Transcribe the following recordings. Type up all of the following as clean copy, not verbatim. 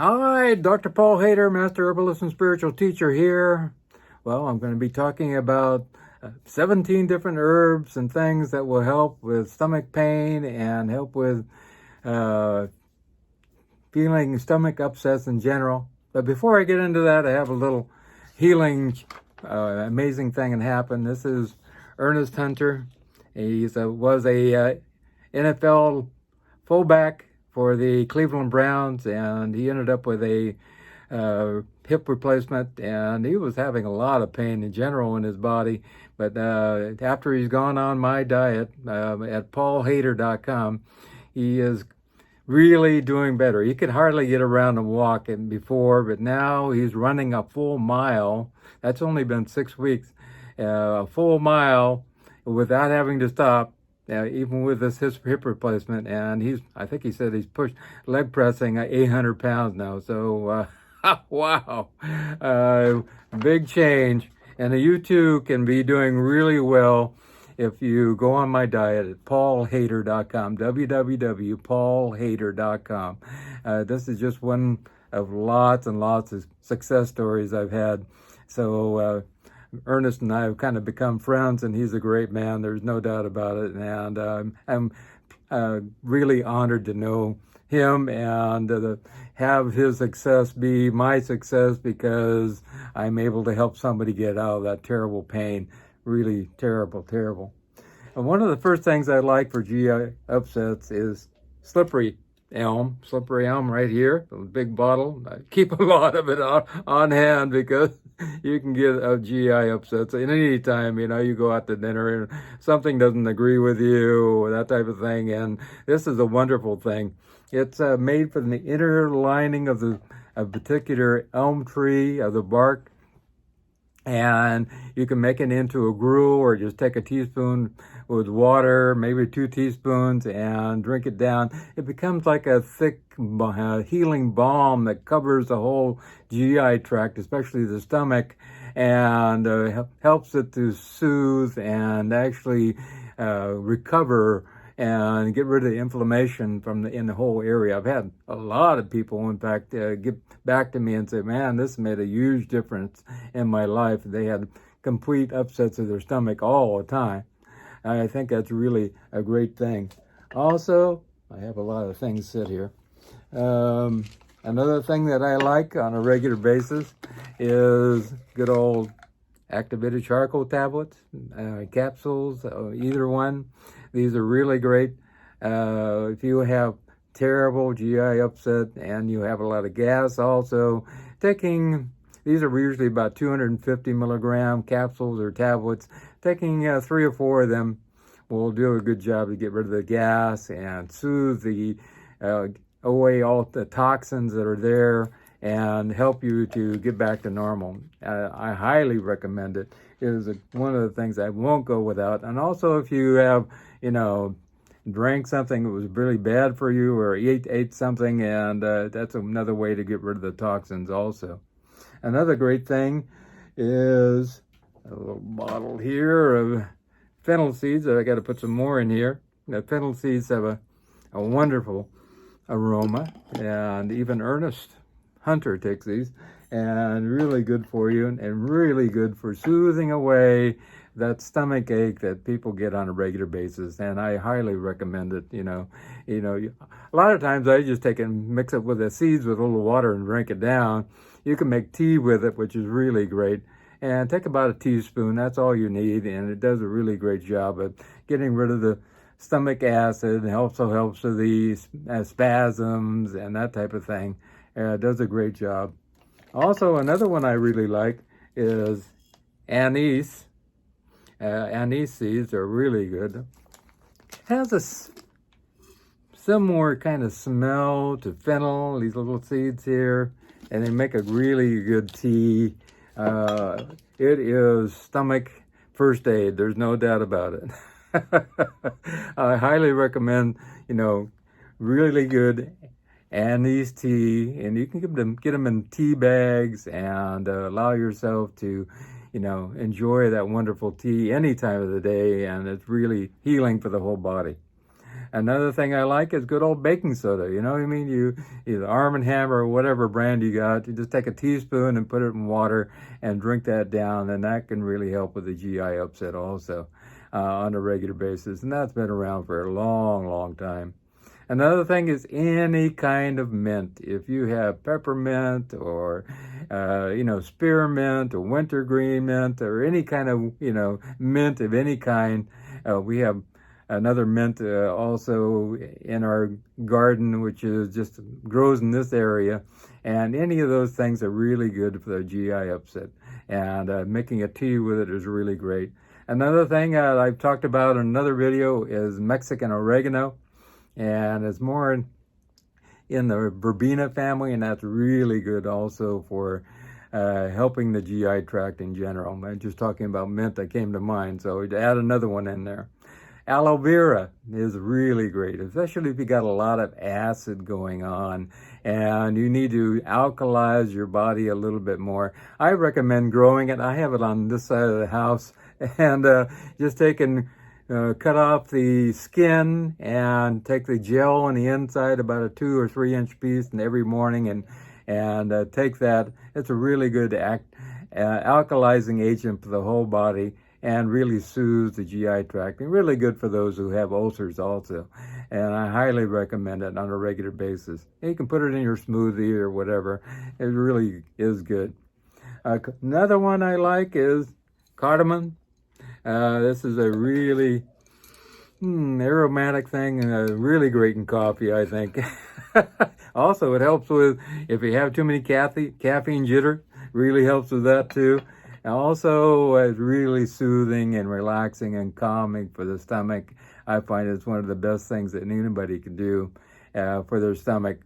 Hi, Dr. Paul Haider, Master Herbalist and Spiritual Teacher here. Well, I'm going to be talking about 17 different herbs and things that will help with stomach pain and help with uh, feeling stomach upsets in general. But before I get into that, I have a little healing, amazing thing that happened. This is Ernest Hunter. He was a NFL fullback for the Cleveland Browns, and he ended up with a hip replacement, and he was having a lot of pain in general in his body. But after he's gone on my diet at paulhaider.com, he is really doing better. He could hardly get around and walk before, but now he's running a full mile. That's only been 6 weeks. A full mile without having to stop. Even with this hip replacement, and I think he said he's pushed leg pressing 800 pounds now. So, wow, big change. And you too can be doing really well if you go on my diet at paulhaider.com, www.paulhaider.com. This is just one of lots and lots of success stories I've had. So, Ernest and I have kind of become friends, and he's a great man. There's no doubt about it. And I'm really honored to know him and have his success be my success, because I'm able to help somebody get out of that terrible pain. Really terrible, terrible. And one of the first things I like for GI upsets is slippery elm right here, a big bottle. I keep a lot of it on hand because you can get a GI upsets at any time. You go out to dinner and something doesn't agree with you or that type of thing, and this is a wonderful thing. It's made from the inner lining of a particular elm tree, of the bark, and you can make it into a gruel, or just take a teaspoon with water, maybe 2 teaspoons, and drink it down. It becomes like a thick healing balm that covers the whole GI tract, especially the stomach, and helps it to soothe and actually recover and get rid of the inflammation in the whole area. I've had a lot of people, in fact, get back to me and say, man, this made a huge difference in my life. They had complete upsets of their stomach all the time. I think that's really a great thing. Also, I have a lot of things sit here. Another thing that I like on a regular basis is good old activated charcoal tablets, capsules, either one. These are really great. If you have terrible GI upset and you have a lot of gas also, these are usually about 250 milligram capsules or tablets. Taking 3 or 4 of them will do a good job to get rid of the gas and soothe away all the toxins that are there and help you to get back to normal. I highly recommend it. It is one of the things I won't go without. And also, if you have, drank something that was really bad for you, or ate something, and that's another way to get rid of the toxins also. Another great thing is a little bottle here of fennel seeds. I got to put some more in here. The fennel seeds have a wonderful aroma, and even Ernest Hunter takes these, and really good for you, and really good for soothing away that stomach ache that people get on a regular basis. And I highly recommend it. A lot of times I just take and mix it with the seeds with a little water and drink it down. You can make tea with it, which is really great. And take about a teaspoon, that's all you need, and it does a really great job of getting rid of the stomach acid, and also helps with the spasms and that type of thing. It does a great job. Also, another one I really like is anise. Anise seeds are really good. It has a similar kind of smell to fennel, these little seeds here, and they make a really good tea. It is stomach first aid. There's no doubt about it. I highly recommend, really good anise tea, and you can get them in tea bags, and allow yourself to, enjoy that wonderful tea any time of the day, and it's really healing for the whole body. Another thing I like is good old baking soda. You know what I mean? You either Arm& Hammer or whatever brand you got, you just take a teaspoon and put it in water and drink that down, and that can really help with the GI upset also on a regular basis. And that's been around for a long, long time. Another thing is any kind of mint. If you have peppermint or, spearmint or wintergreen mint or any kind of, mint of any kind, we have another mint also in our garden, which is just grows in this area. And any of those things are really good for the GI upset. And making a tea with it is really great. Another thing I've talked about in another video is Mexican oregano. And it's more in the verbena family, and that's really good also for helping the GI tract in general. I'm just talking about mint that came to mind, so to add another one in there. Aloe vera is really great, especially if you got a lot of acid going on and you need to alkalize your body a little bit more. I recommend growing it. I have it on this side of the house, and just taking cut off the skin and take the gel on the inside, about a 2 or 3 inch piece, and every morning and take that. It's a really good alkalizing agent for the whole body and really soothes the GI tract, and really good for those who have ulcers also. And I highly recommend it on a regular basis. You can put it in your smoothie or whatever. It really is good. Another one I like is cardamom. This is a really aromatic thing, really great in coffee, I think. Also, it helps with, if you have too many caffeine jitter, really helps with that too. And also, it's really soothing and relaxing and calming for the stomach. I find it's one of the best things that anybody can do for their stomach.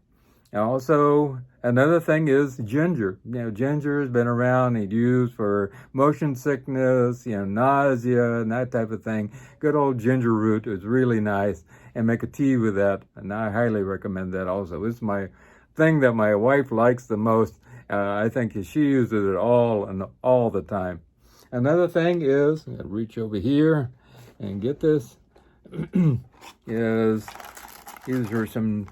And also, another thing is ginger. Ginger has been around and used for motion sickness, nausea, and that type of thing. Good old ginger root is really nice, and make a tea with that, and I highly recommend that also. It's my thing that my wife likes the most. I think she uses it all the time. Another thing is, I'm gonna reach over here and get this, is these are some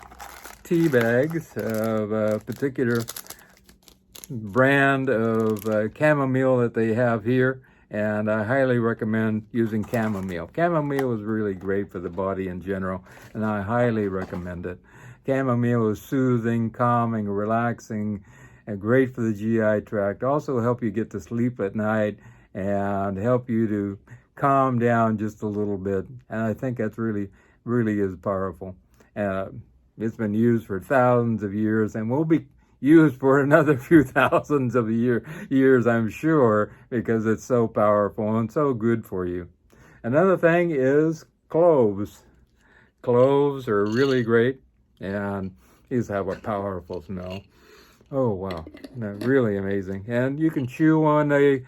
tea bags of a particular brand of chamomile that they have here, and I highly recommend using chamomile. Chamomile is really great for the body in general, and I highly recommend it. Chamomile is soothing, calming, relaxing, and great for the GI tract. Also help you get to sleep at night and help you to calm down just a little bit. And I think that's really is powerful. It's been used for thousands of years and will be used for another few thousands of years, I'm sure, because it's so powerful and so good for you. Another thing is cloves. Cloves are really great, and these have a powerful smell. Oh, wow. They're really amazing. And you can chew on the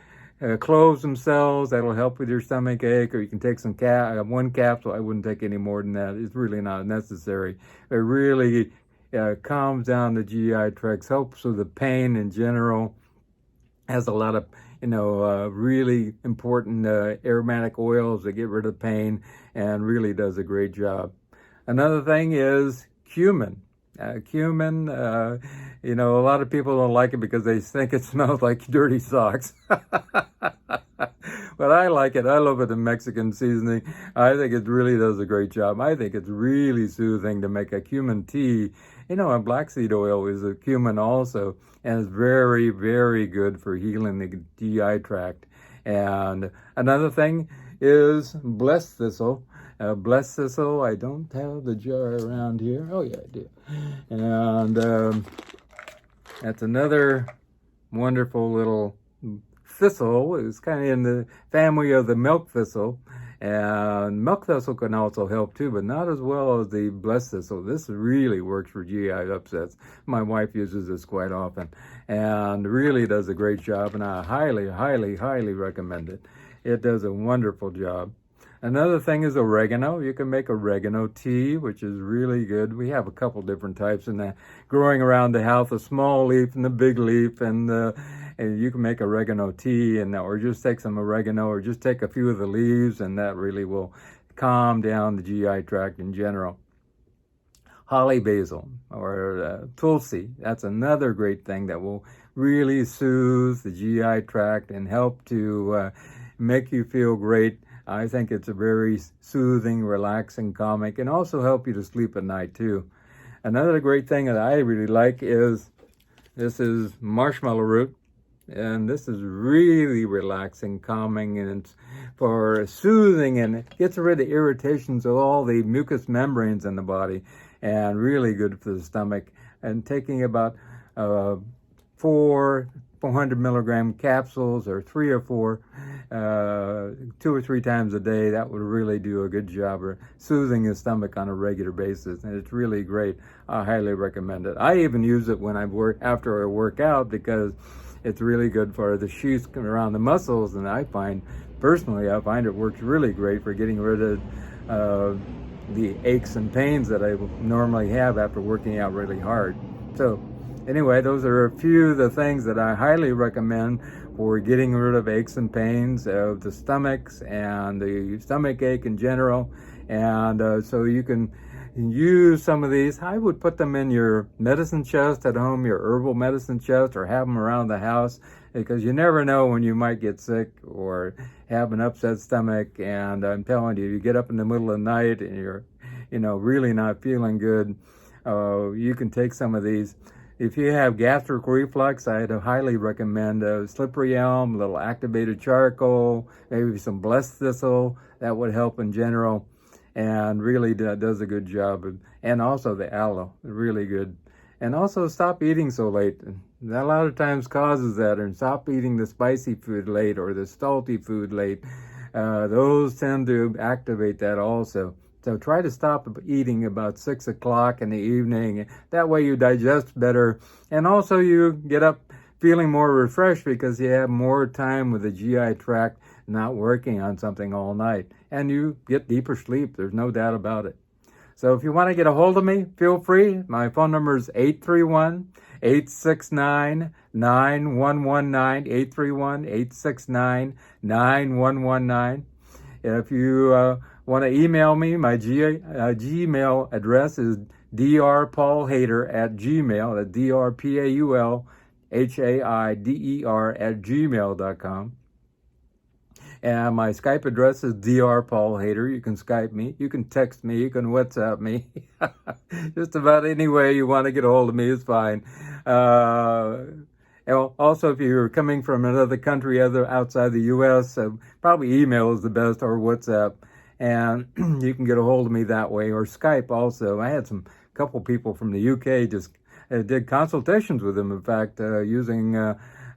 cloves themselves. That'll help with your stomach ache, or you can take some one capsule. I wouldn't take any more than that. It's really not necessary. It really calms down the GI tract, helps with the pain in general, has a lot of really important aromatic oils that get rid of pain, and really does a great job. Another thing is cumin. Cumin, a lot of people don't like it because they think it smells like dirty socks. But I like it. I love it in Mexican seasoning. I think it really does a great job. I think it's really soothing to make a cumin tea. And black seed oil is a cumin also, and it's very, very good for healing the GI tract. And another thing is blessed thistle. Blessed thistle, I don't have the jar around here. Oh, yeah, I do. And that's another wonderful little thistle. It's kind of in the family of the milk thistle. And milk thistle can also help too, but not as well as the blessed thistle. This really works for GI upsets. My wife uses this quite often and really does a great job, and I highly, highly, highly recommend it. It does a wonderful job. Another thing is oregano. You can make oregano tea, which is really good. We have a couple different types in that growing around the house, the small leaf and the big leaf, and you can make oregano tea, or just take some oregano, or just take a few of the leaves, and that really will calm down the GI tract in general. Holly basil or tulsi, that's another great thing that will really soothe the GI tract and help to make you feel great. I think it's a very soothing, relaxing, calming, and also help you to sleep at night too. Another great thing that I really like is, this is marshmallow root, and this is really relaxing, calming, and it's for soothing, and it gets rid of irritations of all the mucous membranes in the body, and really good for the stomach. And taking about 400 milligram capsules, or 3 or 4, 2 or 3 times a day, that would really do a good job of soothing the stomach on a regular basis, and it's really great. I highly recommend it. I even use it when after I work out, because it's really good for the sheaths around the muscles, and I find it works really great for getting rid of the aches and pains that I normally have after working out really hard. So anyway, those are a few of the things that I highly recommend for getting rid of aches and pains of the stomachs and the stomach ache in general. And so you can use some of these. I would put them in your medicine chest at home, your herbal medicine chest, or have them around the house, because you never know when you might get sick or have an upset stomach. And I'm telling you, you get up in the middle of the night and you're, really not feeling good, you can take some of these. If you have gastric reflux, I'd highly recommend slippery elm, a little activated charcoal, maybe some blessed thistle. That would help in general, and really does a good job. And also the aloe, really good. And also stop eating so late. That a lot of times causes that. And stop eating the spicy food late or the salty food late. Those tend to activate that also. So try to stop eating about 6 o'clock in the evening. That way you digest better. And also you get up feeling more refreshed, because you have more time with the GI tract not working on something all night. And you get deeper sleep. There's no doubt about it. So if you want to get a hold of me, feel free. My phone number is 831-869-9119, 831-869-9119. If you want to email me, my Gmail address is drpaulhaider@gmail, that's drpaulhaider@gmail.com. And my Skype address is drpaulhaider. You can Skype me, you can text me, you can WhatsApp me. Just about any way you want to get a hold of me is fine. Also, if you're coming from another country outside the U.S., probably email is the best, or WhatsApp. And you can get a hold of me that way, or Skype also. I had couple people from the UK just did consultations with them, in fact, using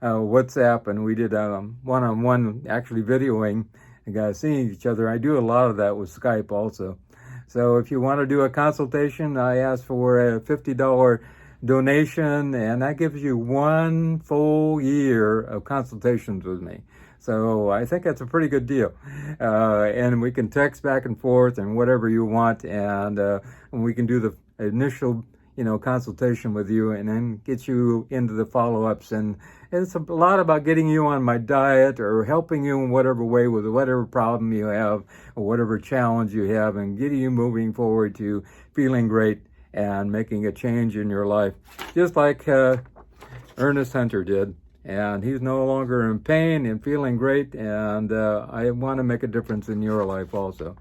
WhatsApp, and we did one-on-one, actually videoing and guys seeing each other. I do a lot of that with Skype also. So if you want to do a consultation, I ask for a $50 donation, and that gives you 1 full year of consultations with me. So I think that's a pretty good deal. And we can text back and forth and whatever you want, and we can do the initial consultation with you, and then get you into the follow-ups. And it's a lot about getting you on my diet, or helping you in whatever way with whatever problem you have or whatever challenge you have, and getting you moving forward to feeling great and making a change in your life, just like Ernest Hunter did. And he's no longer in pain and feeling great, and I want to make a difference in your life also.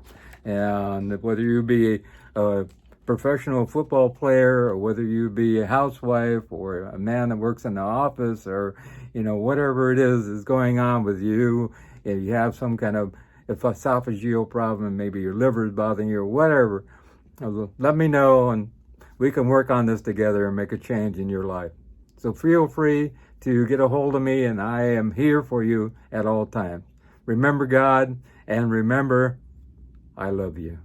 And whether you be a professional football player, or whether you be a housewife, or a man that works in the office, or whatever it is going on with you, if you have some kind of esophageal problem, maybe your liver is bothering you or whatever, let me know, and we can work on this together and make a change in your life. So feel free to get a hold of me, and I am here for you at all times. Remember God, and remember, I love you.